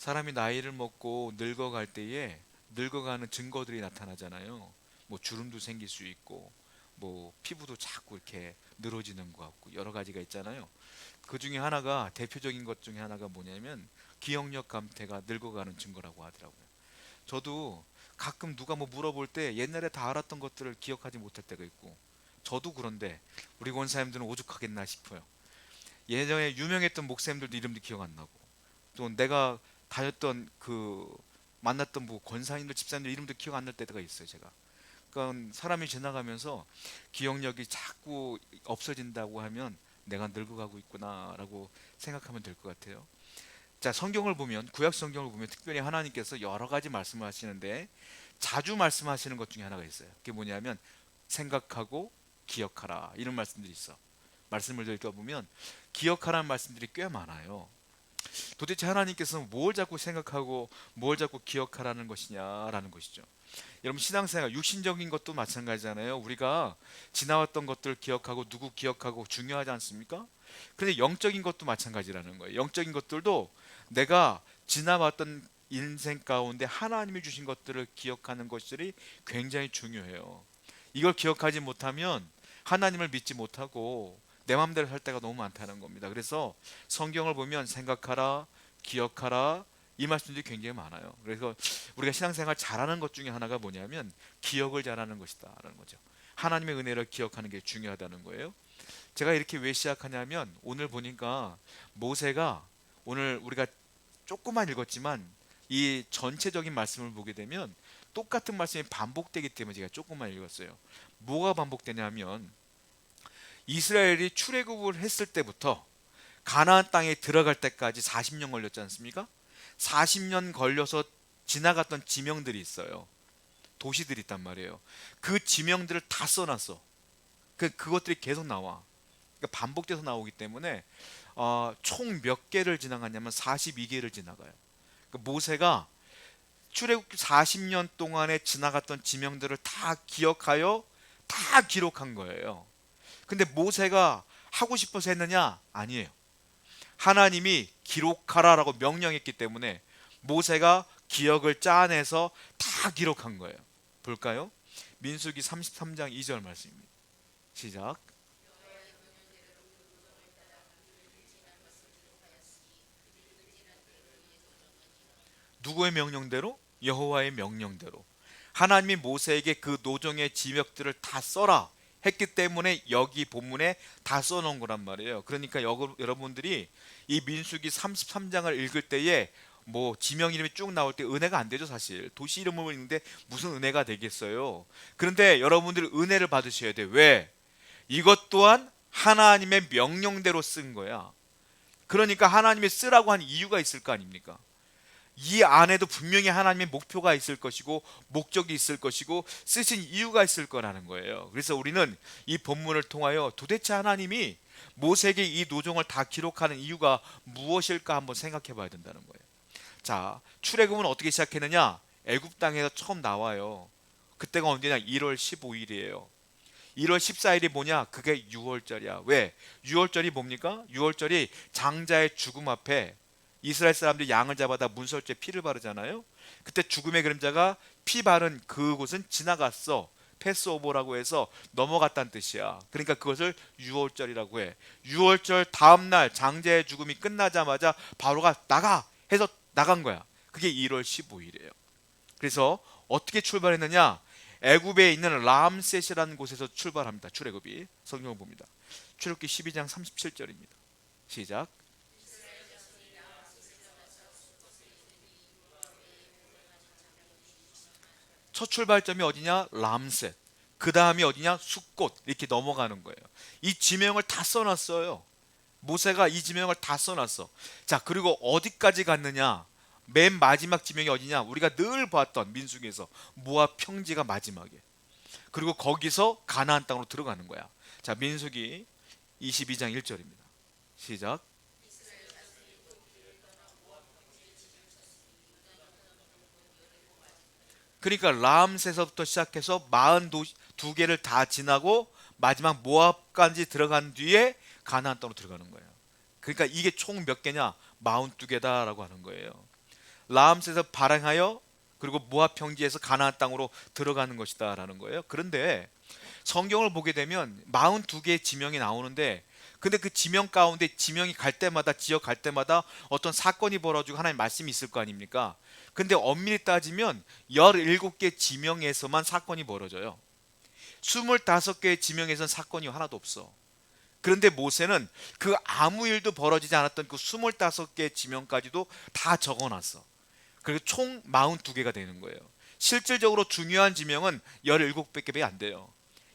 사람이 나이를 먹고 늙어갈 때에 늙어가는 증거들이 나타나잖아요. 뭐 주름도 생길 수 있고, 뭐 피부도 자꾸 이렇게 늘어지는 것 같고 여러 가지가 있잖아요. 그 중에 하나가 대표적인 것 중에 하나가 뭐냐면 기억력 감퇴가 늙어가는 증거라고 하더라고요. 저도 가끔 누가 뭐 물어볼 때 옛날에 다 알았던 것들을 기억하지 못할 때가 있고, 저도 그런데 우리 권사님들은 오죽하겠나 싶어요. 예전에 유명했던 목사님들도 이름도 기억 안 나고, 또 내가 다녔던 그 만났던 뭐 권사님들 집사님들 이름도 기억 안 날 때가 있어요 제가. 그러니까 사람이 지나가면서 기억력이 자꾸 없어진다고 하면 내가 늙어가고 있구나라고 생각하면 될 것 같아요. 자, 성경을 보면, 구약 성경을 보면 특별히 하나님께서 여러 가지 말씀을 하시는데 자주 말씀하시는 것 중에 하나가 있어요. 그게 뭐냐면 생각하고 기억하라, 이런 말씀들이 있어. 말씀을 읽어보면 기억하라는 말씀들이 꽤 많아요. 도대체 하나님께서는 뭘 자꾸 생각하고 뭘 자꾸 기억하라는 것이냐라는 것이죠. 여러분, 신앙생활 육신적인 것도 마찬가지잖아요. 우리가 지나왔던 것들을 기억하고 누구 기억하고 중요하지 않습니까? 근데 영적인 것도 마찬가지라는 거예요. 영적인 것들도 내가 지나왔던 인생 가운데 하나님이 주신 것들을 기억하는 것들이 굉장히 중요해요. 이걸 기억하지 못하면 하나님을 믿지 못하고 내 마음대로 살 때가 너무 많다는 겁니다. 그래서 성경을 보면 생각하라, 기억하라, 이 말씀들이 굉장히 많아요. 그래서 우리가 신앙생활 잘하는 것 중에 하나가 뭐냐면 기억을 잘하는 것이다라는 거죠. 하나님의 은혜를 기억하는 게 중요하다는 거예요. 제가 이렇게 왜 시작하냐면 오늘 보니까 모세가, 오늘 우리가 조금만 읽었지만 이 전체적인 말씀을 보게 되면 똑같은 말씀이 반복되기 때문에 제가 조금만 읽었어요. 뭐가 반복되냐면 이스라엘이 출애굽을 했을 때부터 가나안 땅에 들어갈 때까지 40년 걸렸지 않습니까? 40년 걸려서 지나갔던 지명들이 있어요. 도시들이 있단 말이에요. 그 지명들을 다 써놨어. 그것들이 계속 나와. 그러니까 반복돼서 나오기 때문에 총 몇 개를 지나갔냐면 42개를 지나가요. 그러니까 모세가 출애굽 40년 동안에 지나갔던 지명들을 다 기억하여 다 기록한 거예요. 근데 모세가 하고 싶어서 했느냐? 아니에요. 하나님이 기록하라라고 명령했기 때문에 모세가 기억을 짜내서 다 기록한 거예요. 볼까요? 민수기 33장 2절 말씀입니다. 시작. 누구의 명령대로? 여호와의 명령대로. 하나님이 모세에게 그 노정의 지명들을 다 써라 했기 때문에 여기 본문에 다 써놓은 거란 말이에요. 그러니까 여러분들이 이 민수기 33장을 읽을 때에 뭐 지명 이름이 쭉 나올 때 은혜가 안 되죠. 사실 도시 이름을 읽는데 무슨 은혜가 되겠어요. 그런데 여러분들이 은혜를 받으셔야 돼. 왜? 이것 또한 하나님의 명령대로 쓴 거야. 그러니까 하나님이 쓰라고 한 이유가 있을 거 아닙니까? 이 안에도 분명히 하나님의 목표가 있을 것이고 목적이 있을 것이고 쓰신 이유가 있을 거라는 거예요. 그래서 우리는 이 본문을 통하여 도대체 하나님이 모세에게 이 노정을 다 기록하는 이유가 무엇일까 한번 생각해 봐야 된다는 거예요. 자, 출애굽은 어떻게 시작했느냐? 애굽 땅에서 처음 나와요. 그때가 언제냐? 1월 15일이에요. 1월 14일이 뭐냐? 그게 6월절이야. 왜? 6월절이 뭡니까? 6월절이 장자의 죽음 앞에 이스라엘 사람들이 양을 잡아다 문설주에 피를 바르잖아요. 그때 죽음의 그림자가 피 바른 그곳은 지나갔어. 패스오버라고 해서 넘어갔다는 뜻이야. 그러니까 그것을 6월절이라고 해. 6월절 다음날 장자의 죽음이 끝나자마자 바로가 나가 해서 나간 거야. 그게 1월 15일이에요. 그래서 어떻게 출발했느냐? 애굽에 있는 람셋이라는 곳에서 출발합니다. 출애굽이 성경을 봅니다. 출애굽기 12장 37절입니다. 시작. 첫 출발점이 어디냐? 람셋. 그 다음이 어디냐? 숫꽃. 이렇게 넘어가는 거예요. 이 지명을 다 써놨어요. 모세가 이 지명을 다 써놨어. 자, 그리고 어디까지 갔느냐? 맨 마지막 지명이 어디냐? 우리가 늘 봤던 민수기에서 모압 평지가 마지막에. 그리고 거기서 가나안 땅으로 들어가는 거야. 자, 민수기 22장 1절입니다. 시작. 그러니까 람셋서부터 시작해서 42개를 다 지나고 마지막 모압까지 들어간 뒤에 가나안 땅으로 들어가는 거예요. 그러니까 이게 총 몇 개냐? 42개다라고 하는 거예요. 라암셋에서 발행하여 그리고 모압 평지에서 가나안 땅으로 들어가는 것이다 라는 거예요. 그런데 성경을 보게 되면 42개의 지명이 나오는데, 근데 그 지명 가운데 지명이 갈 때마다, 지역 갈 때마다 어떤 사건이 벌어지고 하나님 말씀이 있을 거 아닙니까? 근데 엄밀히 따지면 17개 지명에서만 사건이 벌어져요. 25개의 지명에서는 사건이 하나도 없어. 그런데 모세는 그 아무 일도 벌어지지 않았던 그 25개의 지명까지도 다 적어놨어. 그리고 총 42개가 되는 거예요. 실질적으로 중요한 지명은 17개밖에 안 돼요.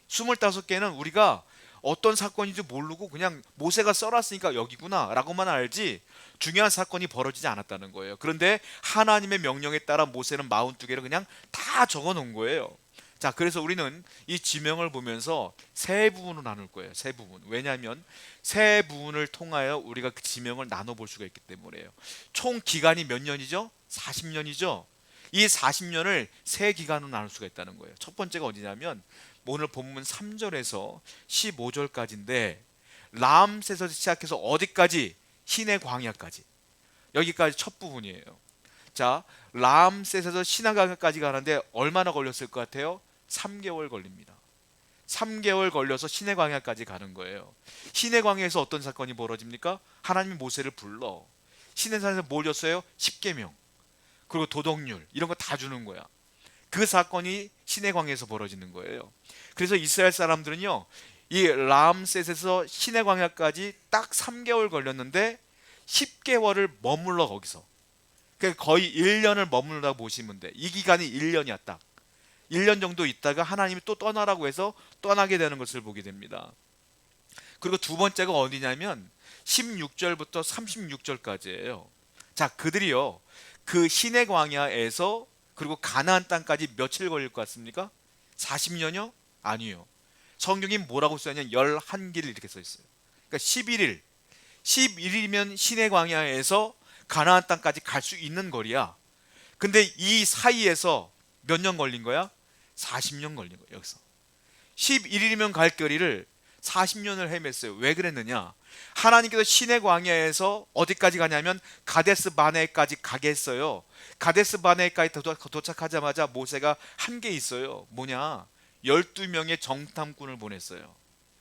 25개는 우리가 어떤 사건인지 모르고 그냥 모세가 써놨으니까 여기구나 라고만 알지 중요한 사건이 벌어지지 않았다는 거예요. 그런데 하나님의 명령에 따라 모세는 42개를 그냥 다 적어 놓은 거예요. 자, 그래서 우리는 이 지명을 보면서 세 부분으로 나눌 거예요. 세 부분. 왜냐하면 세 부분을 통하여 우리가 그 지명을 나눠볼 수가 있기 때문에요. 총 기간이 몇 년이죠? 40년이죠. 이 40년을 세 기간으로 나눌 수가 있다는 거예요. 첫 번째가 어디냐면 오늘 본문 3절에서 15절까지인데, 람셋에서 시작해서 어디까지? 시내 광야까지. 여기까지 첫 부분이에요. 자, 람셋에서 시내 광야까지 가는데 얼마나 걸렸을 것 같아요? 3개월 걸립니다. 3개월 걸려서 시내 광야까지 가는 거예요. 시내 광야에서 어떤 사건이 벌어집니까? 하나님이 모세를 불러 시내산에서 뭘 줬어요? 십계명, 그리고 도덕률 이런 거 다 주는 거야. 그 사건이 시내 광야에서 벌어지는 거예요. 그래서 이스라엘 사람들은요, 이 람셋에서 시내 광야까지 딱 3개월 걸렸는데 10개월을 머물러 거기서. 그러니까 거의 1년을 머물러다 보시면 돼. 이 기간이 1년이야 딱. 1년 정도 있다가 하나님이 또 떠나라고 해서 떠나게 되는 것을 보게 됩니다. 그리고 두 번째가 어디냐면 16절부터 36절까지예요. 자, 그들이요, 그 시내 광야에서 그리고 가나안 땅까지 며칠 걸릴 것 같습니까? 40년이요? 아니요. 성경이 뭐라고 써있냐면 11길 이렇게 써 있어요. 그러니까 11일. 11일이면 시내 광야에서 가나안 땅까지 갈 수 있는 거리야. 근데 이 사이에서 몇 년 걸린 거야? 40년 걸린 거야. 여기서 11일이면 갈 거리를 40년을 헤맸어요. 왜 그랬느냐? 하나님께서 시내 광야에서 어디까지 가냐면 가데스 바네까지 가게 했어요. 가데스 바네까지 도착하자마자 모세가 한 게 있어요. 뭐냐? 12명의 정탐꾼을 보냈어요.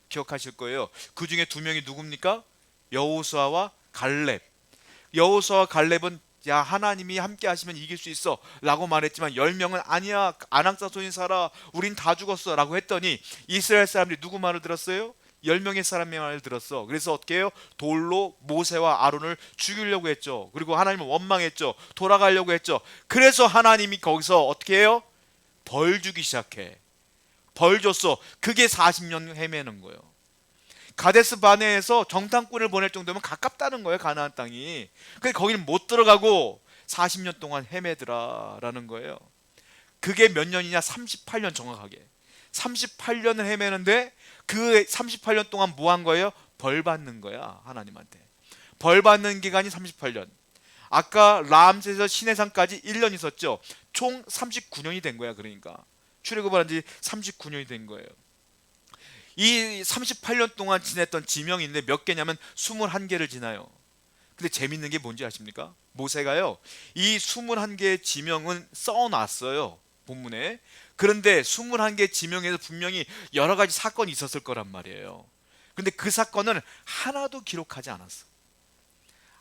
기억하실 거예요. 그 중에 2명이 누굽니까? 여호수아와 갈렙. 여호수아와 갈렙은 야, 하나님이 함께 하시면 이길 수 있어 라고 말했지만 10명은 아니야, 아낙 자손이 살아, 우린 다 죽었어 라고 했더니 이스라엘 사람들이 누구 말을 들었어요? 10명의 사람의 말을 들었어. 그래서 어떻게 해요? 돌로 모세와 아론을 죽이려고 했죠. 그리고 하나님을 원망했죠. 돌아가려고 했죠. 그래서 하나님이 거기서 어떻게 해요? 벌 주기 시작해. 벌 줬어. 그게 40년 헤매는 거예요. 가데스 바네에서 정탐꾼을 보낼 정도면 가깝다는 거예요, 가나안 땅이. 근데 거기는 못 들어가고 40년 동안 헤매더라라는 거예요. 그게 몇 년이냐? 38년 정확하게. 38년을 헤매는데 그 38년 동안 뭐 한 거예요? 벌 받는 거야, 하나님한테. 벌 받는 기간이 38년. 아까 람셋에서 시내산까지 1년 있었죠. 총 39년이 된 거야. 그러니까 출애굽한 지 39년이 된 거예요. 이 38년 동안 지냈던 지명인데 몇 개냐면 21개를 지나요. 근데 재밌는 게 뭔지 아십니까? 모세가요, 이 21개의 지명은 써놨어요, 본문에. 그런데 21개 지명에서 분명히 여러 가지 사건이 있었을 거란 말이에요. 근데 그 사건은 하나도 기록하지 않았어.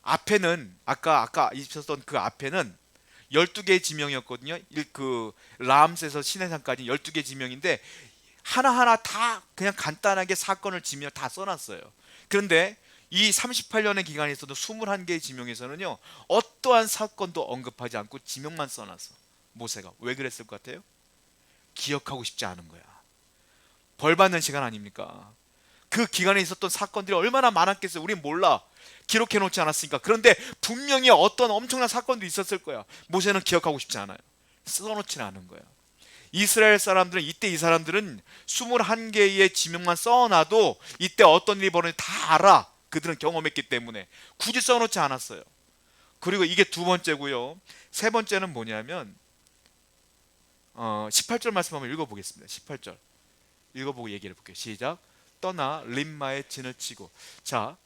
앞에는 아까 있었던 그 앞에는 12개의 지명이었거든요. 그 람셋에서 시내산까지 12개 지명인데 하나하나 다 그냥 간단하게 사건을 지명 다 써놨어요. 그런데 이 38년의 기간에 있어도 21개의 지명에서는요, 어떠한 사건도 언급하지 않고 지명만 써놨어. 모세가 왜 그랬을 것 같아요? 기억하고 싶지 않은 거야. 벌 받는 시간 아닙니까? 그 기간에 있었던 사건들이 얼마나 많았겠어요. 우린 몰라. 기록해 놓지 않았으니까. 그런데 분명히 어떤 엄청난 사건도 있었을 거야. 모세는 기억하고 싶지 않아요. 써놓지는 않은 거야. 이스라엘 사람들은, 이때 이 사람들은 21개의 지명만 써놔도 이때 어떤 일이 벌어졌는지 다 알아. 그들은 경험했기 때문에 굳이 써놓지 않았어요. 그리고 이게 두 번째고요. 세 번째는 뭐냐면 18절 말씀 한번 읽어보겠습니다. 18절 읽어보고 얘기를 해볼게요. 시작. 떠나 림마에 진을 치고. 자,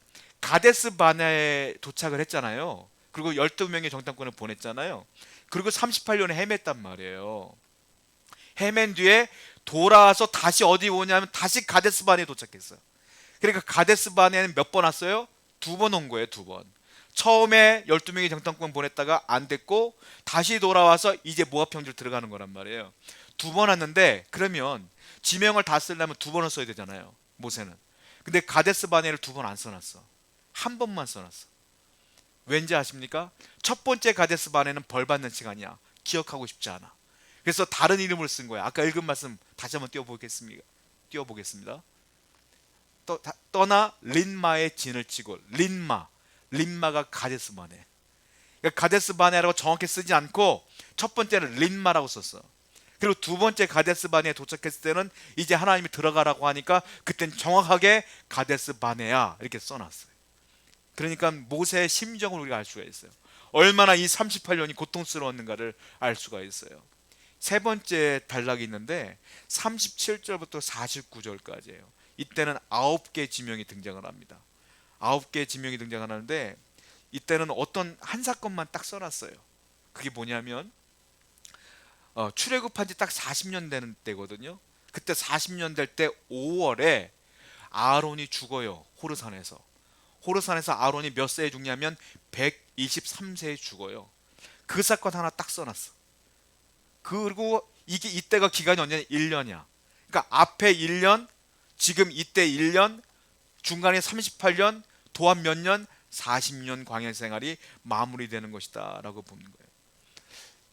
가데스 바네에 도착을 했잖아요. 그리고 12명의 정탐꾼을 보냈잖아요. 그리고 38년에 헤맸단 말이에요. 헤맨 뒤에 돌아와서 다시 어디 오냐면 다시 가데스 바네에 도착했어요. 그러니까 가데스 바네에는 몇 번 왔어요? 2번 온 거예요. 2번. 처음에 12명의 정탐꾼 보냈다가 안 됐고 다시 돌아와서 이제 모압 평지로 들어가는 거란 말이에요. 2번 왔는데, 그러면 지명을 다 쓰려면 2번을 써야 되잖아요, 모세는. 근데 가데스 바네를 2번 안 써놨어. 한 번만 써놨어. 왠지 아십니까? 첫 번째 가데스 바네는 벌 받는 시간이야. 기억하고 싶지 않아. 그래서 다른 이름을 쓴 거야. 아까 읽은 말씀 다시 한번 띄워보겠습니다. 떠나 린마의 진을 치고. 린마가 가데스 바네. 그러니까 가데스 바네라고 정확히 쓰지 않고 첫 번째는 린마라고 썼어. 그리고 두 번째 가데스 바네에 도착했을 때는 이제 하나님이 들어가라고 하니까 그땐 정확하게 가데스 바네야 이렇게 써놨어요. 그러니까 모세의 심정을 우리가 알 수가 있어요. 얼마나 이 38년이 고통스러웠는가를 알 수가 있어요. 세 번째 단락이 있는데 37절부터 49절까지예요. 이때는 9개 지명이 등장을 합니다. 9개 지명이 등장을 하는데 이때는 어떤 한 사건만 딱 써놨어요. 그게 뭐냐면 출애굽한 지 딱 40년 되는 때거든요. 그때 40년 될 때 5월에 아론이 죽어요. 호르산에서 아론이 몇 세에 죽냐면 123세에 죽어요. 그 사건 하나 딱 써놨어. 그리고 이때가 기간이 언제냐? 1년이야. 그러니까 앞에 1년, 지금 이때 1년, 중간에 38년, 도합 몇 년? 40년 광야 생활이 마무리되는 것이다 라고 보는 거예요.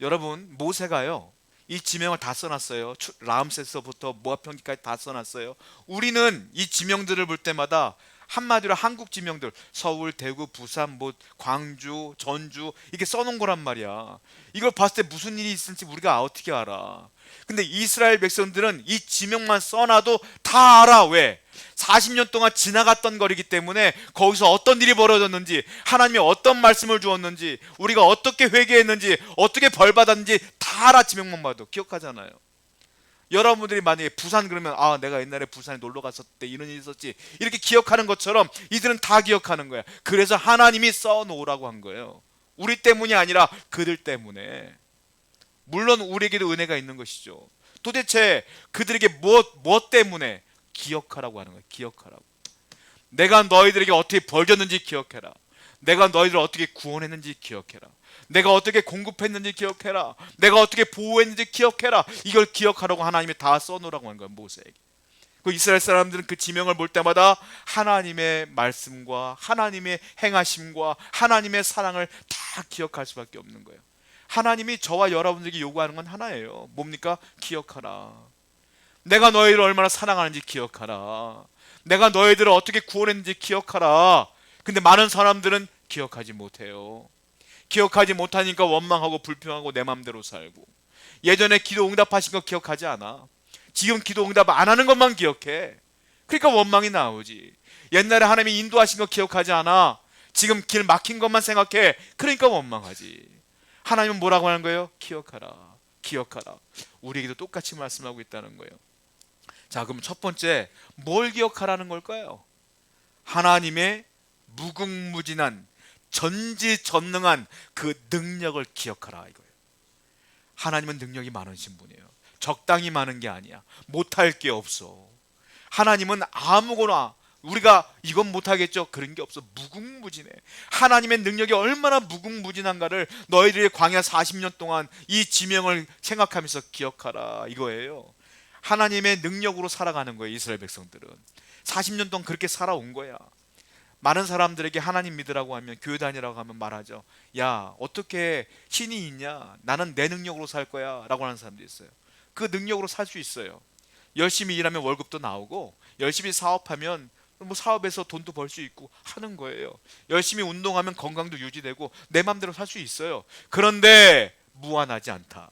여러분, 모세가요 이 지명을 다 써놨어요. 라암세서부터 모압 평지까지 다 써놨어요. 우리는 이 지명들을 볼 때마다 한마디로 한국 지명들, 서울, 대구, 부산, 광주, 전주 이렇게 써놓은 거란 말이야. 이걸 봤을 때 무슨 일이 있을지 우리가 어떻게 알아? 근데 이스라엘 백성들은 이 지명만 써놔도 다 알아. 왜? 40년 동안 지나갔던 거리기 때문에 거기서 어떤 일이 벌어졌는지, 하나님이 어떤 말씀을 주었는지, 우리가 어떻게 회개했는지, 어떻게 벌받았는지 다 알아. 지명만 봐도 기억하잖아요. 여러분들이 만약에 부산 그러면 내가 옛날에 부산에 놀러 갔었을 때 이런 일이 있었지 이렇게 기억하는 것처럼 이들은 다 기억하는 거야. 그래서 하나님이 써놓으라고 한 거예요. 우리 때문이 아니라 그들 때문에. 물론 우리에게도 은혜가 있는 것이죠. 도대체 그들에게 무엇 때문에? 기억하라고 하는 거예요. 기억하라고. 내가 너희들에게 어떻게 벌 줬는지 기억해라. 내가 너희들을 어떻게 구원했는지 기억해라. 내가 어떻게 공급했는지 기억해라. 내가 어떻게 보호했는지 기억해라. 이걸 기억하라고 하나님이 다 써놓으라고 하는 거예요. 모세에게. 그 이스라엘 사람들은 그 지명을 볼 때마다 하나님의 말씀과 하나님의 행하심과 하나님의 사랑을 다 기억할 수밖에 없는 거예요. 하나님이 저와 여러분들에게 요구하는 건 하나예요. 뭡니까? 기억하라. 내가 너희를 얼마나 사랑하는지 기억하라. 내가 너희들을 어떻게 구원했는지 기억하라. 근데 많은 사람들은 기억하지 못해요. 기억하지 못하니까 원망하고 불평하고 내 맘대로 살고, 예전에 기도 응답하신 거 기억하지 않아. 지금 기도 응답 안 하는 것만 기억해. 그러니까 원망이 나오지. 옛날에 하나님이 인도하신 거 기억하지 않아. 지금 길 막힌 것만 생각해. 그러니까 원망하지. 하나님은 뭐라고 하는 거예요? 기억하라. 기억하라. 우리에게도 똑같이 말씀하고 있다는 거예요. 자, 그럼 첫 번째 뭘 기억하라는 걸까요? 하나님의 무궁무진한 전지전능한 그 능력을 기억하라 이거예요. 하나님은 능력이 많으신 분이에요. 적당히 많은 게 아니야. 못할 게 없어. 하나님은 아무거나, 우리가 이건 못하겠죠 그런 게 없어. 무궁무진해. 하나님의 능력이 얼마나 무궁무진한가를 너희들의 광야 40년 동안 이 지명을 생각하면서 기억하라 이거예요. 하나님의 능력으로 살아가는 거예요. 이스라엘 백성들은 40년 동안 그렇게 살아온 거야. 많은 사람들에게 하나님 믿으라고 하면, 교회 다니라고 하면 말하죠. 야, 어떻게 신이 있냐? 나는 내 능력으로 살 거야 라고 하는 사람도 있어요. 그 능력으로 살 수 있어요. 열심히 일하면 월급도 나오고, 열심히 사업하면 사업에서 돈도 벌 수 있고 하는 거예요. 열심히 운동하면 건강도 유지되고 내 맘대로 살 수 있어요. 그런데 무한하지 않다.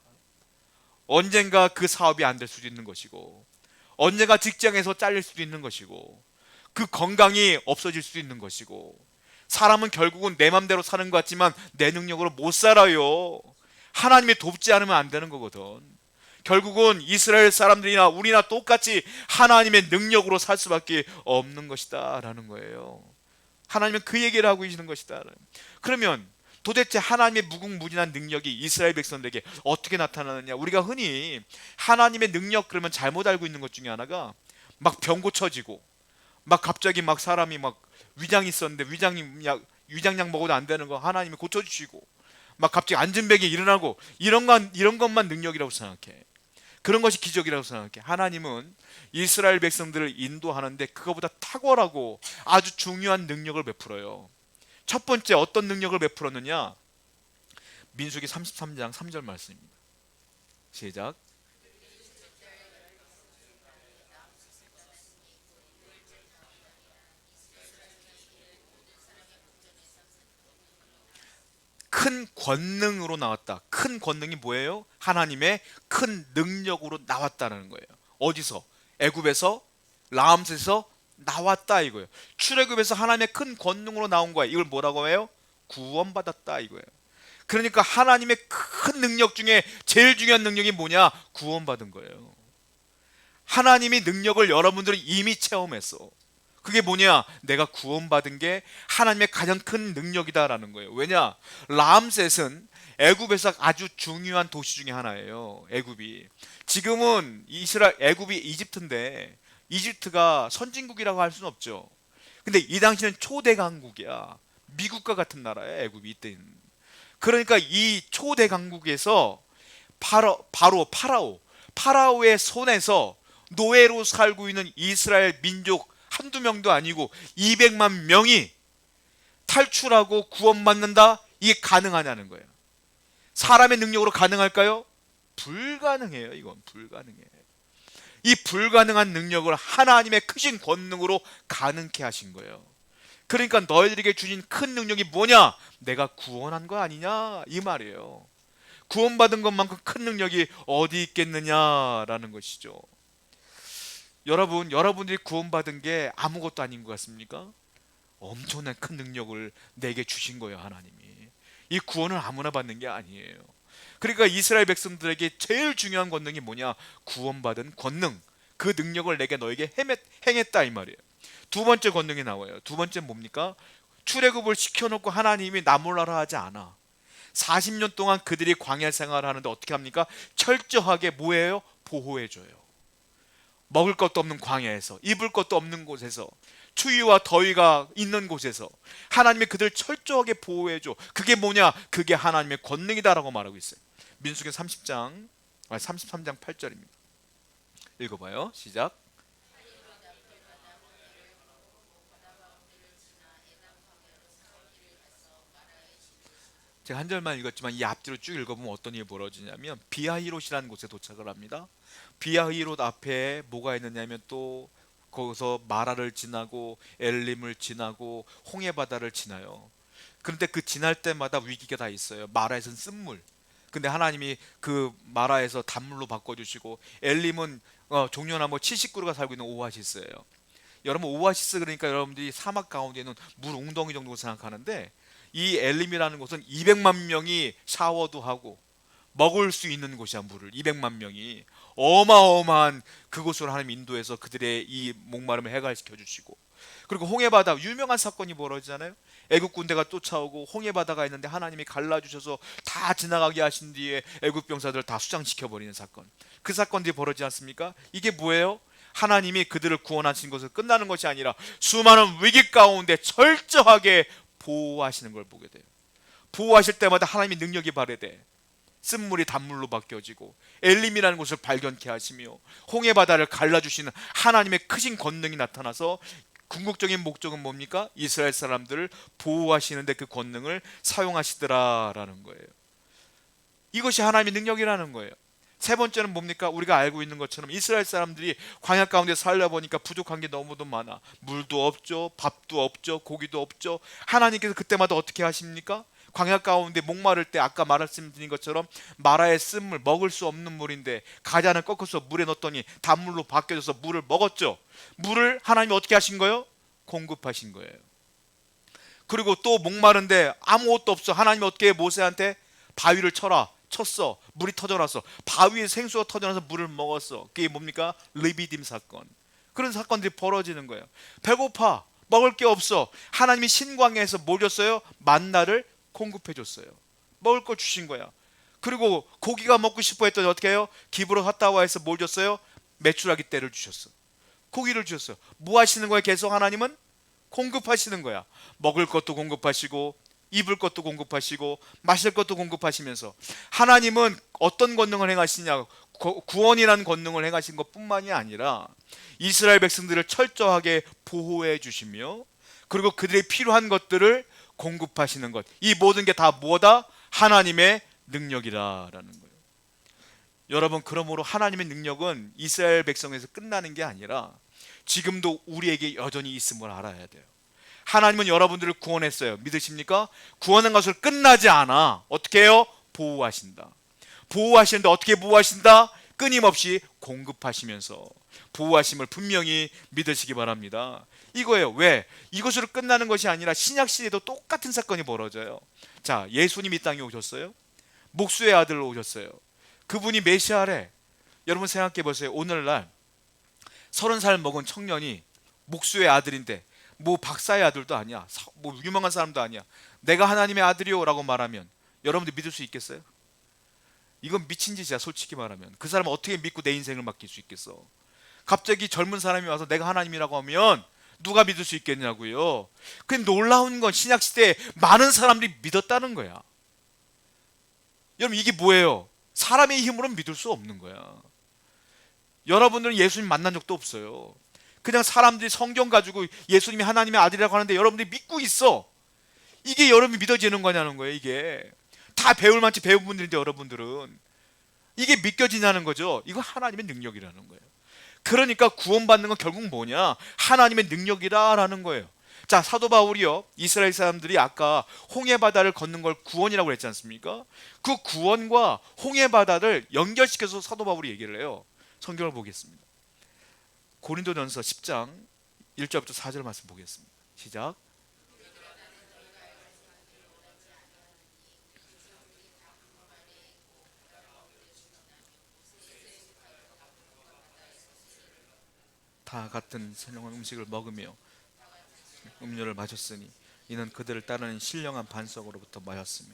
언젠가 그 사업이 안 될 수도 있는 것이고, 언젠가 직장에서 잘릴 수도 있는 것이고, 그 건강이 없어질 수도 있는 것이고, 사람은 결국은 내 맘대로 사는 것 같지만 내 능력으로 못 살아요. 하나님이 돕지 않으면 안 되는 거거든. 결국은 이스라엘 사람들이나 우리나 똑같이 하나님의 능력으로 살 수밖에 없는 것이다 라는 거예요. 하나님은 그 얘기를 하고 계시는 것이다. 그러면 도대체 하나님의 무궁무진한 능력이 이스라엘 백성들에게 어떻게 나타나느냐? 우리가 흔히 하나님의 능력 그러면 잘못 알고 있는 것 중에 하나가 막 병 고쳐지고, 막 갑자기 막 사람이 막 위장 있었는데 위장약 먹어도 안 되는 거 하나님이 고쳐주시고, 막 갑자기 안진뱅이 일어나고, 이런 것만 능력이라고 생각해. 그런 것이 기적이라고 생각해. 하나님은 이스라엘 백성들을 인도하는데 그거보다 탁월하고 아주 중요한 능력을 베풀어요. 첫 번째 어떤 능력을 베풀었느냐? 민수기 33장 3절 말씀입니다. 시작. 큰 권능으로 나왔다. 큰 권능이 뭐예요? 하나님의 큰 능력으로 나왔다는 거예요. 어디서? 애굽에서, 라암스에서 나왔다 이거예요. 출애굽에서 하나님의 큰 권능으로 나온 거예요. 이걸 뭐라고 해요? 구원받았다 이거예요. 그러니까 하나님의 큰 능력 중에 제일 중요한 능력이 뭐냐? 구원받은 거예요. 하나님이 능력을 여러분들은 이미 체험했어. 그게 뭐냐? 내가 구원받은 게 하나님의 가장 큰 능력이다라는 거예요. 왜냐? 라암셋은 애굽에서 아주 중요한 도시 중에 하나예요. 애굽이 지금은 애굽이 이집트인데, 이집트가 선진국이라고 할 수는 없죠. 근데 이 당시는 초대 강국이야. 미국과 같은 나라야 애굽이 이때는. 그러니까 이 초대 강국에서 바로 파라오의 손에서 노예로 살고 있는 이스라엘 민족 한두 명도 아니고 200만 명이 탈출하고 구원받는다? 이게 가능하냐는 거예요. 사람의 능력으로 가능할까요? 불가능해요. 이건 불가능해요. 이 불가능한 능력을 하나님의 크신 권능으로 가능케 하신 거예요. 그러니까 너희들에게 주신 큰 능력이 뭐냐? 내가 구원한 거 아니냐? 이 말이에요. 구원받은 것만큼 큰 능력이 어디 있겠느냐라는 것이죠. 여러분들이 구원받은 게 아무것도 아닌 것 같습니까? 엄청난 큰 능력을 내게 주신 거예요, 하나님이. 이 구원을 아무나 받는 게 아니에요. 그러니까 이스라엘 백성들에게 제일 중요한 권능이 뭐냐? 구원받은 권능. 그 능력을 내게 너에게 행했다 이 말이에요. 두 번째 권능이 나와요. 두 번째 뭡니까? 출애굽을 시켜놓고 하나님이 나 몰라라 하지 않아. 40년 동안 그들이 광야 생활을 하는데 어떻게 합니까? 철저하게 뭐예요? 보호해줘요. 먹을 것도 없는 광야에서, 입을 것도 없는 곳에서, 추위와 더위가 있는 곳에서 하나님이 그들을 철저하게 보호해줘. 그게 뭐냐? 그게 하나님의 권능이다라고 말하고 있어요. 민수기 33장 8절입니다. 읽어봐요. 시작. 제가 한 절만 읽었지만 이 앞뒤로 쭉 읽어보면 어떤 일이 벌어지냐면, 비하히롯이라는 곳에 도착을 합니다. 비하히롯 앞에 뭐가 있느냐면, 또 거기서 마라를 지나고 엘림을 지나고 홍해 바다를 지나요. 그런데 그 지날 때마다 위기가 다 있어요. 마라에서는 쓴물, 근데 하나님이 그 마라에서 단물로 바꿔주시고, 엘림은 종려나무 70그루가 살고 있는 오아시스예요. 여러분, 오아시스 그러니까 여러분들이 사막 가운데 있는 물 웅덩이 정도 생각하는데, 이 엘림이라는 곳은 200만 명이 샤워도 하고 먹을 수 있는 곳이야. 물을 200만 명이, 어마어마한 그곳으로 하나님 인도해서 그들의 이 목마름을 해결시켜 주시고, 그리고 홍해바다 유명한 사건이 벌어지잖아요. 애굽 군대가 쫓아오고 홍해바다가 있는데 하나님이 갈라주셔서 다 지나가게 하신 뒤에 애굽 병사들을 다 수장시켜 버리는 사건. 그 사건들이 벌어지지 않습니까? 이게 뭐예요? 하나님이 그들을 구원하신 것을 끝나는 것이 아니라 수많은 위기 가운데 철저하게 보호하시는 걸 보게 돼요. 보호하실 때마다 하나님의 능력이 발휘돼. 쓴물이 단물로 바뀌어지고 엘림이라는 곳을 발견케 하시며 홍해바다를 갈라주시는 하나님의 크신 권능이 나타나서, 궁극적인 목적은 뭡니까? 이스라엘 사람들을 보호하시는데 그 권능을 사용하시더라라는 거예요. 이것이 하나님의 능력이라는 거예요. 세 번째는 뭡니까? 우리가 알고 있는 것처럼 이스라엘 사람들이 광야 가운데 살려보니까 부족한 게 너무도 많아. 물도 없죠, 밥도 없죠, 고기도 없죠. 하나님께서 그때마다 어떻게 하십니까? 광야 가운데 목마를 때 아까 말씀드린 것처럼 마라의 쓴물, 먹을 수 없는 물인데 가자는 꺾어서 물에 넣었더니 단물로 바뀌어져서 물을 먹었죠. 물을 하나님이 어떻게 하신 거예요? 공급하신 거예요. 그리고 또 목마른데 아무것도 없어. 하나님이 어떻게 해? 모세한테 바위를 쳤어. 물이 터져나서 바위에 생수가 터져나서 물을 먹었어. 그게 뭡니까? 르비딤 사건. 그런 사건들이 벌어지는 거예요. 배고파, 먹을 게 없어. 하나님이 신광야에서 뭘 줬어요? 만나를 공급해 줬어요. 먹을 거 주신 거야. 그리고 고기가 먹고 싶어 했더니 어떻게 해요? 기브로 핫다와 해서 뭘 줬어요? 메추라기 떼를 주셨어. 고기를 주셨어요. 뭐 하시는 거예요? 계속 하나님은 공급하시는 거야. 먹을 것도 공급하시고 입을 것도 공급하시고 마실 것도 공급하시면서, 하나님은 어떤 권능을 행하시냐, 구원이라는 권능을 행하신 것뿐만이 아니라 이스라엘 백성들을 철저하게 보호해 주시며, 그리고 그들이 필요한 것들을 공급하시는 것, 이 모든 게 다 뭐다? 하나님의 능력이라라는 거예요. 여러분, 그러므로 하나님의 능력은 이스라엘 백성에서 끝나는 게 아니라 지금도 우리에게 여전히 있음을 알아야 돼요. 하나님은 여러분들을 구원했어요. 믿으십니까? 구원한 것을 끝나지 않아. 어떻게 해요? 보호하신다. 보호하시는데 어떻게 보호하신다? 끊임없이 공급하시면서 보호하심을 분명히 믿으시기 바랍니다. 이거예요. 왜? 이것으로 끝나는 것이 아니라 신약 시대도 똑같은 사건이 벌어져요. 자, 예수님 이 땅에 오셨어요. 목수의 아들로 오셨어요. 그분이 메시아래. 여러분 생각해 보세요. 오늘날 30살 먹은 청년이 목수의 아들인데, 뭐 박사의 아들도 아니야, 뭐 유명한 사람도 아니야, 내가 하나님의 아들이요 라고 말하면 여러분들 믿을 수 있겠어요? 이건 미친 짓이야. 솔직히 말하면 그 사람 어떻게 믿고 내 인생을 맡길 수 있겠어? 갑자기 젊은 사람이 와서 내가 하나님이라고 하면 누가 믿을 수 있겠냐고요. 근데 놀라운 건 신약시대에 많은 사람들이 믿었다는 거야. 여러분, 이게 뭐예요? 사람의 힘으로는 믿을 수 없는 거야. 여러분들은 예수님 만난 적도 없어요. 그냥 사람들이 성경 가지고 예수님이 하나님의 아들이라고 하는데 여러분들이 믿고 있어. 이게 여러분이 믿어지는 거냐는 거예요. 이게 다 배울 만치 배운 분들인데 여러분들은 이게 믿겨지냐는 거죠. 이거 하나님의 능력이라는 거예요. 그러니까 구원받는 건 결국 뭐냐? 하나님의 능력이라는 거예요. 자, 사도 바울이요, 이스라엘 사람들이 아까 홍해바다를 걷는 걸 구원이라고 했지 않습니까? 그 구원과 홍해바다를 연결시켜서 사도 바울이 얘기를 해요. 성경을 보겠습니다. 고린도전서 10장 1절부터 4절 말씀 보겠습니다. 시작. 다 같은 선량한 음식을 먹으며 음료를 마셨으니 이는 그들을 따르는 신령한 반석으로부터 마셨으며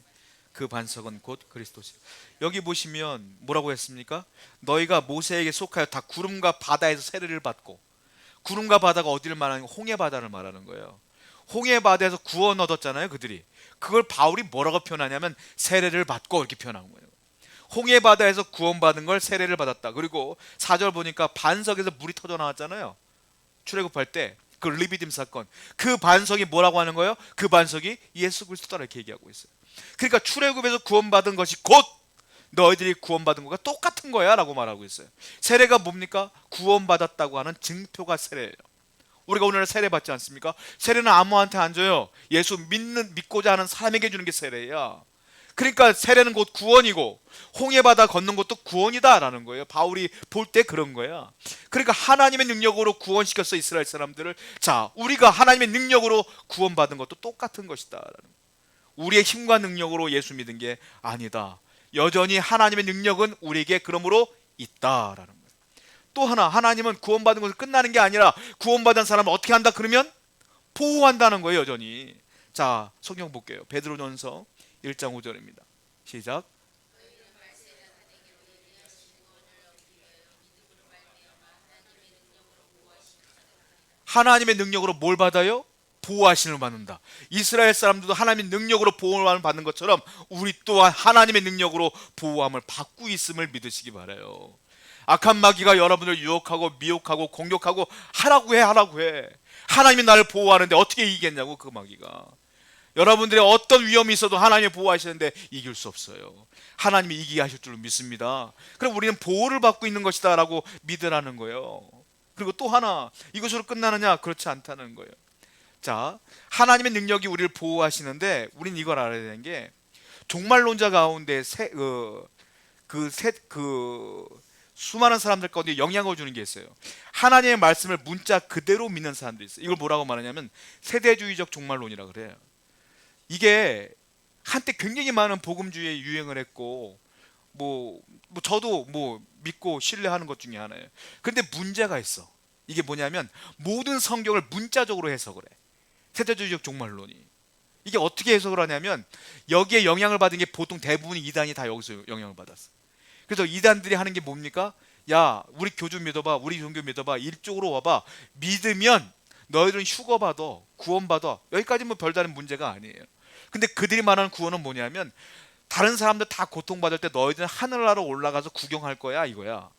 그 반석은 곧 그리스도시. 여기 보시면 뭐라고 했습니까? 너희가 모세에게 속하여 다 구름과 바다에서 세례를 받고, 구름과 바다가 어디를 말하는 거예요? 홍해 바다를 말하는 거예요. 홍해 바다에서 구원 얻었잖아요, 그들이. 그걸 바울이 뭐라고 표현하냐면 세례를 받고 이렇게 표현한 거예요. 홍해 바다에서 구원받은 걸 세례를 받았다. 그리고 4절 보니까 반석에서 물이 터져 나왔잖아요. 출애굽할 때 그 리비딤 사건, 그 반석이 뭐라고 하는 거예요? 그 반석이 예수 그리스도다 이렇게 얘기하고 있어요. 그러니까 출애굽에서 구원받은 것이 곧 너희들이 구원받은 것과 똑같은 거야 라고 말하고 있어요. 세례가 뭡니까? 구원받았다고 하는 증표가 세례예요. 우리가 오늘 세례 받지 않습니까? 세례는 아무한테 안 줘요. 예수 믿고자 하는 사람에게 주는 게 세례야. 그러니까 세례는 곧 구원이고 홍해바다 걷는 것도 구원이다라는 거예요. 바울이 볼 때 그런 거야. 그러니까 하나님의 능력으로 구원시켰어, 이스라엘 사람들을. 자, 우리가 하나님의 능력으로 구원받은 것도 똑같은 것이다. 우리의 힘과 능력으로 예수 믿은 게 아니다. 여전히 하나님의 능력은 우리에게 그러므로 있다라는 거예요. 또 하나, 하나님은 구원받은 것을 끝나는 게 아니라 구원받은 사람을 어떻게 한다? 그러면 보호한다는 거예요, 여전히. 자, 성경 볼게요. 베드로전서 1장 5절입니다. 시작. 하나님의 능력으로 뭘 받아요? 보호하심을 받는다. 이스라엘 사람들도 하나님의 능력으로 보호함을 받는 것처럼 우리 또한 하나님의 능력으로 보호함을 받고 있음을 믿으시기 바라요. 악한 마귀가 여러분을 유혹하고 미혹하고 공격하고 하라고 해. 하나님이 나를 보호하는데 어떻게 이기겠냐고, 그 마귀가. 여러분들의 어떤 위험이 있어도 하나님이 보호하시는데 이길 수 없어요. 하나님이 이기게 하실 줄로 믿습니다. 그럼 우리는 보호를 받고 있는 것이다 라고 믿으라는 거예요. 그리고 또 하나, 이것으로 끝나느냐? 그렇지 않다는 거예요. 자, 하나님의 능력이 우리를 보호하시는데 우리는 이걸 알아야 되는 게, 종말론자 가운데 수많은 사람들 가운데 영향을 주는 게 있어요. 하나님의 말씀을 문자 그대로 믿는 사람도 있어요. 이걸 뭐라고 말하냐면 세대주의적 종말론이라고 그래요. 이게 한때 굉장히 많은 복음주의에 유행을 했고, 저도 믿고 신뢰하는 것 중에 하나예요. 그런데 문제가 있어. 이게 뭐냐면 모든 성경을 문자적으로 해석을 해. 세대주의적 종말론이. 이게 어떻게 해석을 하냐면 여기에 영향을 받은 게 보통 대부분 이단이 다 여기서 영향을 받았어. 그래서 이단들이 하는 게 뭡니까? 야, 우리 교주 믿어봐, 우리 종교 믿어봐, 이쪽으로 와봐. 믿으면 너희들은 휴거 받아, 구원 받아. 여기까지 뭐 별다른 문제가 아니에요. 근데 그들이 말하는 구원은 뭐냐면 다른 사람들 다 고통받을 때 너희들은 하늘나라로 올라가서 구경할 거야, 이거야.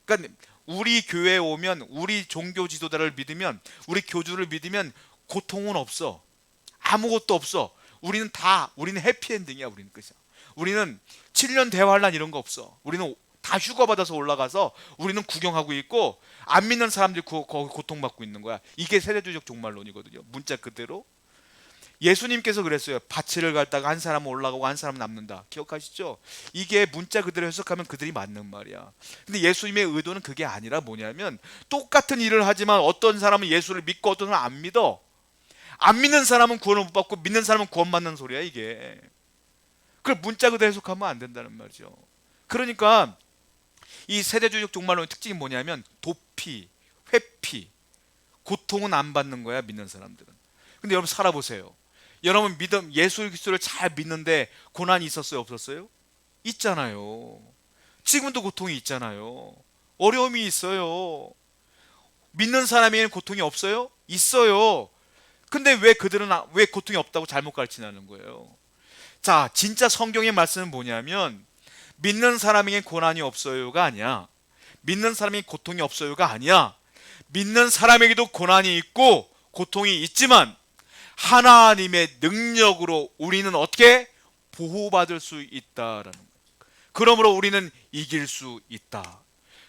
그러니까 우리 교회에 오면, 우리 종교 지도자를 믿으면, 우리 교주를 믿으면 고통은 없어. 아무것도 없어. 우리는 해피엔딩이야. 우리는 끝이야. 우리는 7년 대환란 이런 거 없어. 우리는 다 휴가 받아서 올라가서 우리는 구경하고 있고, 안 믿는 사람들이 거기 고통받고 있는 거야. 이게 세대주의적 종말론이거든요. 문자 그대로. 예수님께서 그랬어요. 밭을 갈다가 한 사람은 올라가고 한 사람은 남는다. 기억하시죠? 이게 문자 그대로 해석하면 그들이 맞는 말이야. 근데 예수님의 의도는 그게 아니라 뭐냐면 똑같은 일을 하지만 어떤 사람은 예수를 믿고 어떤 사람은 안 믿어. 안 믿는 사람은 구원을 못 받고 믿는 사람은 구원받는 소리야 이게. 그걸 문자 그대로 해석하면 안 된다는 말이죠. 그러니까 이 세대주의적 종말론의 특징이 뭐냐면 도피, 회피, 고통은 안 받는 거야 믿는 사람들은. 근데 여러분 살아보세요. 여러분 예수 그리스도를 잘 믿는데 고난이 있었어요 없었어요? 있잖아요. 지금도 고통이 있잖아요. 어려움이 있어요. 믿는 사람에게는 고통이 없어요? 있어요. 근데 왜 그들은 왜 고통이 없다고 잘못 가르치냐는 거예요. 자, 진짜 성경의 말씀은 뭐냐면 믿는 사람에게 고난이 없어요가 아니야. 믿는 사람이 고통이 없어요가 아니야. 믿는 사람에게도 고난이 있고 고통이 있지만 하나님의 능력으로 우리는 어떻게 보호받을 수 있다라는 거예요. 그러므로 우리는 이길 수 있다.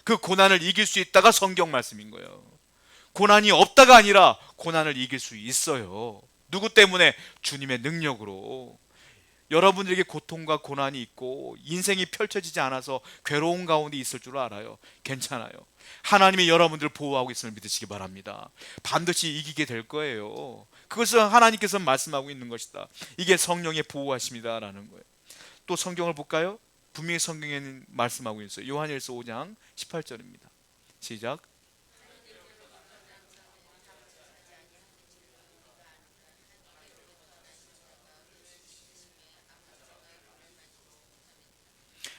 그 고난을 이길 수 있다가 성경 말씀인 거예요. 고난이 없다가 아니라 고난을 이길 수 있어요. 누구 때문에? 주님의 능력으로. 여러분들에게 고통과 고난이 있고 인생이 펼쳐지지 않아서 괴로운 가운데 있을 줄 알아요. 괜찮아요. 하나님이 여러분들을 보호하고 있음을 믿으시기 바랍니다. 반드시 이기게 될 거예요. 그것을 하나님께서 말씀하고 있는 것이다. 이게 성령의 보호하심이다라는 거예요. 또 성경을 볼까요? 분명히 성경에는 말씀하고 있어요. 요한일서 5장 18절입니다. 시작.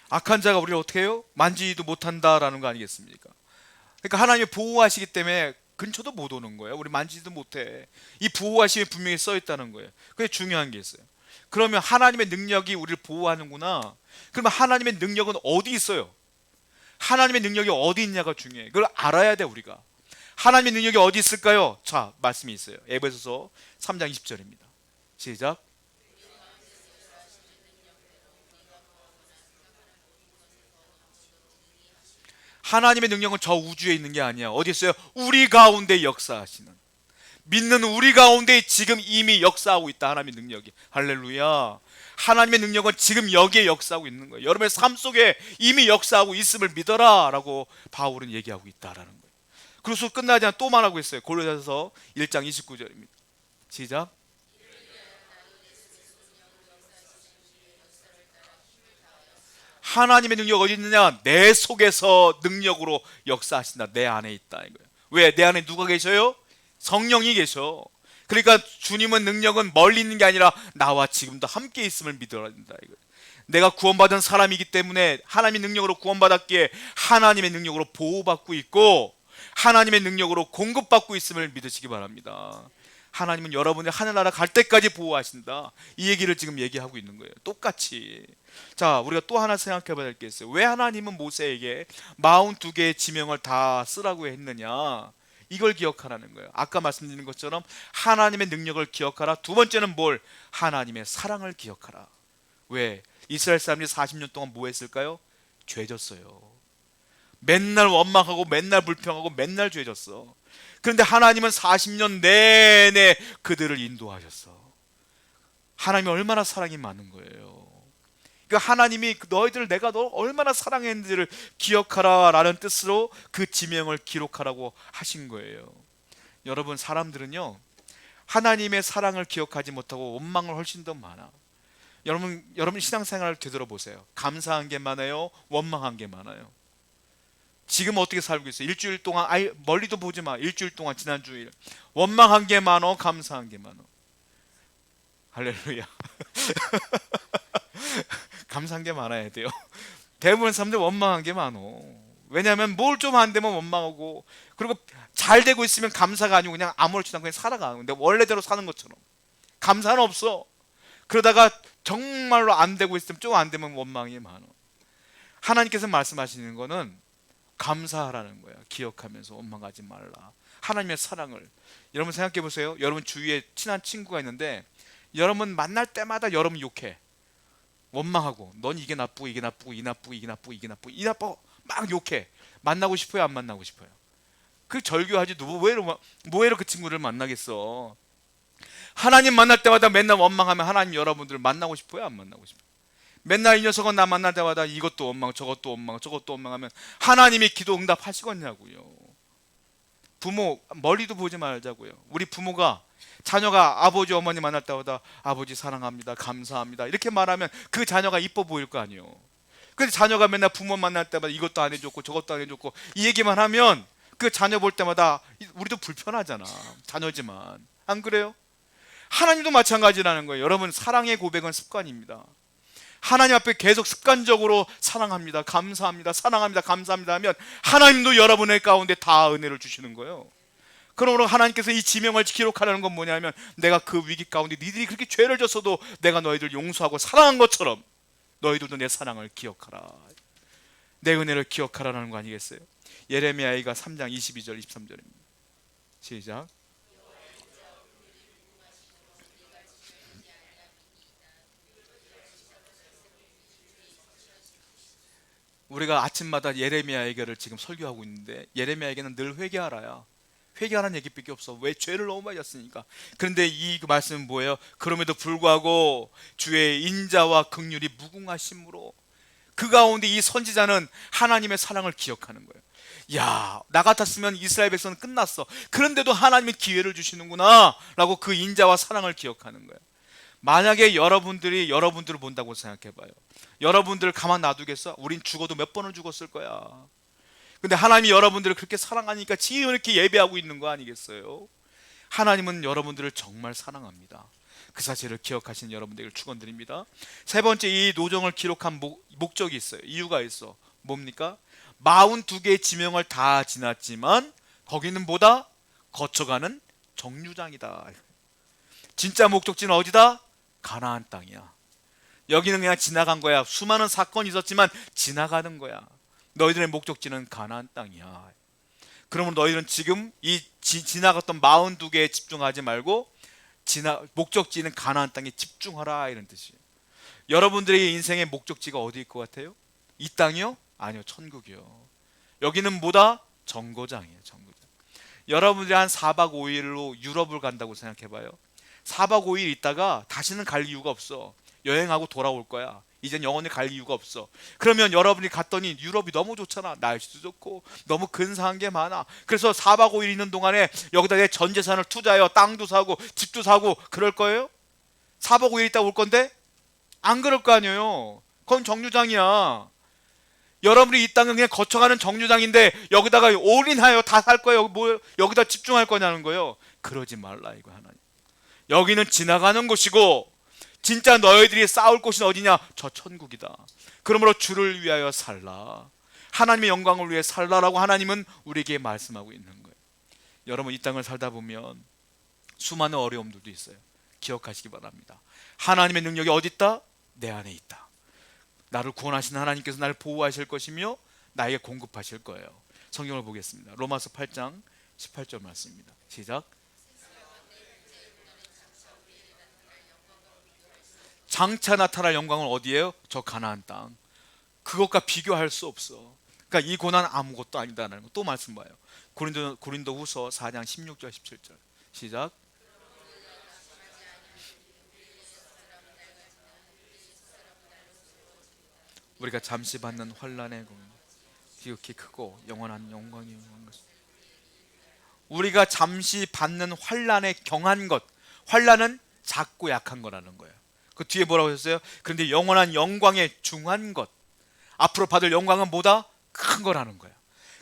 악한 자가 우리를 어떻게 해요? 만지지도 못한다라는 거 아니겠습니까? 그러니까 하나님이 보호하시기 때문에 근처도 못 오는 거예요. 우리 만지지도 못해. 이 보호하심이 분명히 써 있다는 거예요. 그게 중요한 게 있어요. 그러면 하나님의 능력이 우리를 보호하는구나. 그러면 하나님의 능력은 어디 있어요? 하나님의 능력이 어디 있냐가 중요해. 그걸 알아야 돼 우리가. 하나님의 능력이 어디 있을까요? 자, 말씀이 있어요. 에베소서 3장 20절입니다. 시작. 하나님의 능력은 저 우주에 있는 게 아니야. 어디 있어요? 우리 가운데 역사하시는, 믿는 우리 가운데 지금 이미 역사하고 있다. 하나님의 능력이. 할렐루야. 하나님의 능력은 지금 여기에 역사하고 있는 거예요. 여러분의 삶 속에 이미 역사하고 있음을 믿어라 라고 바울은 얘기하고 있다라는 거예요. 그래서 끝나지 않아 또 말하고 있어요. 골로새서 1장 29절입니다. 시작. 하나님의 능력 어디 있느냐? 내 속에서 능력으로 역사하신다. 내 안에 있다 이거예요. 왜? 내 안에 누가 계셔요? 성령이 계셔. 그러니까 주님은 능력은 멀리 있는 게 아니라 나와 지금도 함께 있음을 믿어야 된다 이거예요. 내가 구원받은 사람이기 때문에 하나님의 능력으로 구원받았기에 하나님의 능력으로 보호받고 있고 하나님의 능력으로 공급받고 있음을 믿으시기 바랍니다. 하나님은 여러분이 하늘나라 갈 때까지 보호하신다. 이 얘기를 지금 얘기하고 있는 거예요. 똑같이. 자, 우리가 또 하나 생각해 봐야 될 게 있어요. 왜 하나님은 모세에게 42개의 지명을 다 쓰라고 했느냐? 이걸 기억하라는 거예요. 아까 말씀드린 것처럼 하나님의 능력을 기억하라. 두 번째는 뭘? 하나님의 사랑을 기억하라. 왜? 이스라엘 사람들이 40년 동안 뭐 했을까요? 죄졌어요. 맨날 원망하고 맨날 불평하고 맨날 죄졌어. 그런데 하나님은 40년 내내 그들을 인도하셨어. 하나님이 얼마나 사랑이 많은 거예요. 그러니까 하나님이 너희들 내가 너 얼마나 사랑했는지를 기억하라 라는 뜻으로 그 지명을 기록하라고 하신 거예요. 여러분, 사람들은요 하나님의 사랑을 기억하지 못하고 원망을 훨씬 더 많아. 여러분 신앙생활을 되돌아보세요. 감사한 게 많아요? 원망한 게 많아요? 지금 어떻게 살고 있어요? 일주일 동안 멀리도 보지 마. 일주일 동안, 지난주일 원망한 게 많어? 감사한 게 많어? 할렐루야. 감사한 게 많아야 돼요. 대부분 사람들 원망한 게 많어. 왜냐하면 뭘 좀 안 되면 원망하고, 그리고 잘 되고 있으면 감사가 아니고 그냥 아무렇지도 않고 그냥 살아가는 건데, 원래대로 사는 것처럼 감사는 없어. 그러다가 정말로 안 되고 있으면, 좀 안 되면 원망이 많아. 하나님께서 말씀하시는 거는 감사하라는 거야. 기억하면서 원망하지 말라. 하나님의 사랑을. 여러분 생각해 보세요. 여러분 주위에 친한 친구가 있는데 여러분 만날 때마다 여러분 욕해. 원망하고, 넌 이게 나쁘고 이게 나쁘고 이 나쁘고 이게 나쁘고 이게 나쁘고 이 나빠, 막 욕해. 만나고 싶어요, 안 만나고 싶어요? 그 절교하지. 뭐해로 그 친구를 만나겠어? 하나님 만날 때마다 맨날 원망하면 하나님 여러분들을 만나고 싶어요, 안 만나고 싶어요? 맨날 이 녀석은 나 만날 때마다 이것도 원망 저것도 원망 저것도 원망하면 하나님이 기도 응답하시겠냐고요. 부모 멀리도 보지 말자고요. 우리 부모가, 자녀가 아버지 어머니 만날 때마다 아버지 사랑합니다, 감사합니다 이렇게 말하면 그 자녀가 이뻐 보일 거 아니에요. 근데 자녀가 맨날 부모 만날 때마다 이것도 안 해줬고 저것도 안 해줬고 이 얘기만 하면 그 자녀 볼 때마다 우리도 불편하잖아. 자녀지만. 안 그래요? 하나님도 마찬가지라는 거예요. 여러분, 사랑의 고백은 습관입니다. 하나님 앞에 계속 습관적으로 사랑합니다, 감사합니다, 사랑합니다, 감사합니다 하면 하나님도 여러분의 가운데 다 은혜를 주시는 거예요. 그러므로 하나님께서 이 지명을 기록하라는 건 뭐냐면, 내가 그 위기 가운데 니들이 그렇게 죄를 졌어도 내가 너희들 용서하고 사랑한 것처럼 너희들도 내 사랑을 기억하라, 내 은혜를 기억하라는 거 아니겠어요? 예레미야가 3장 22절 23절입니다. 시작. 우리가 아침마다 예레미야에게를 지금 설교하고 있는데, 예레미야에게는 늘 회개하라야. 회개하라는 얘기밖에 없어. 왜? 죄를 너무 많이 졌으니까. 그런데 이 말씀은 뭐예요? 그럼에도 불구하고 주의 인자와 긍휼이 무궁하심으로, 그 가운데 이 선지자는 하나님의 사랑을 기억하는 거예요. 야, 나 같았으면 이스라엘 백성은 끝났어. 그런데도 하나님이 기회를 주시는구나 라고 그 인자와 사랑을 기억하는 거예요. 만약에 여러분들이 여러분들을 본다고 생각해봐요. 여러분들을 가만 놔두겠어? 우린 죽어도 몇 번을 죽었을 거야. 근데 하나님이 여러분들을 그렇게 사랑하니까 지금 이렇게 예배하고 있는 거 아니겠어요? 하나님은 여러분들을 정말 사랑합니다. 그 사실을 기억하신 여러분들에게 축원드립니다. 세 번째, 이 노정을 기록한 목적이 있어요. 이유가 있어. 뭡니까? 42개의 지명을 다 지났지만 거기는 뭐다? 거쳐가는 정류장이다. 진짜 목적지는 어디다? 가나안 땅이야. 여기는 그냥 지나간 거야. 수많은 사건이 있었지만 지나가는 거야. 너희들의 목적지는 가나안 땅이야. 그러면 너희들은 지금 이 지나갔던 42개에 집중하지 말고 목적지는 가나안 땅에 집중하라, 이런 뜻이에요. 여러분들의 인생의 목적지가 어디일 것 같아요? 이 땅이요? 아니요, 천국이요. 여기는 뭐다? 정거장이에요, 정거장. 여러분들이 한 4박 5일로 유럽을 간다고 생각해봐요. 4박 5일 있다가 다시는 갈 이유가 없어. 여행하고 돌아올 거야. 이젠 영원히 갈 이유가 없어. 그러면 여러분이 갔더니 유럽이 너무 좋잖아. 날씨도 좋고 너무 근사한 게 많아. 그래서 4박 5일 있는 동안에 여기다 내 전 재산을 투자해요. 땅도 사고 집도 사고 그럴 거예요? 4박 5일 있다 올 건데? 안 그럴 거 아니에요. 그건 정류장이야. 여러분이 이 땅은 그냥 거쳐가는 정류장인데 여기다가 올인하여 다 살 거예요. 뭐 여기다 집중할 거냐는 거예요. 그러지 말라, 이거 하나님. 여기는 지나가는 곳이고 진짜 너희들이 싸울 곳은 어디냐? 저 천국이다. 그러므로 주를 위하여 살라, 하나님의 영광을 위해 살라라고 하나님은 우리에게 말씀하고 있는 거예요. 여러분, 이 땅을 살다 보면 수많은 어려움들도 있어요. 기억하시기 바랍니다. 하나님의 능력이 어디 있다? 내 안에 있다. 나를 구원하신 하나님께서 나를 보호하실 것이며 나에게 공급하실 거예요. 성경을 보겠습니다. 로마서 8장 18절 말씀입니다. 시작. 장차 나타날 영광은 어디예요? 저 가나안 땅. 그것과 비교할 수 없어. 그러니까 이 고난 아무것도 아니다라는 거 또 말씀 봐요. 고린도후서 4장 16절 17절 시작. 우리가 잠시 받는 환난의 공이 지극히 크고 영원한 영광이 영원한 것. 우리가 잠시 받는 환난에 경한 것, 환난은 작고 약한 거라는 거예요. 그 뒤에 뭐라고 하셨어요? 그런데 영원한 영광에 중한 것, 앞으로 받을 영광은 뭐다? 큰 거라는 거예요.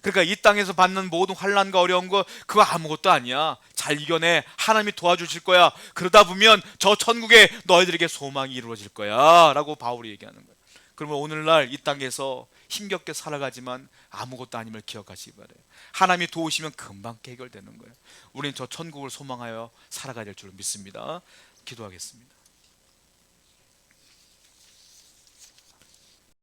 그러니까 이 땅에서 받는 모든 환난과 어려운 거 그거 아무것도 아니야. 잘 이겨내. 하나님이 도와주실 거야. 그러다 보면 저 천국에 너희들에게 소망이 이루어질 거야 라고 바울이 얘기하는 거야. 그러면 오늘날 이 땅에서 힘겹게 살아가지만 아무것도 아님을 기억하시기 바래요. 하나님이 도우시면 금방 해결되는 거예요. 우리는 저 천국을 소망하여 살아가야 될 줄 믿습니다. 기도하겠습니다.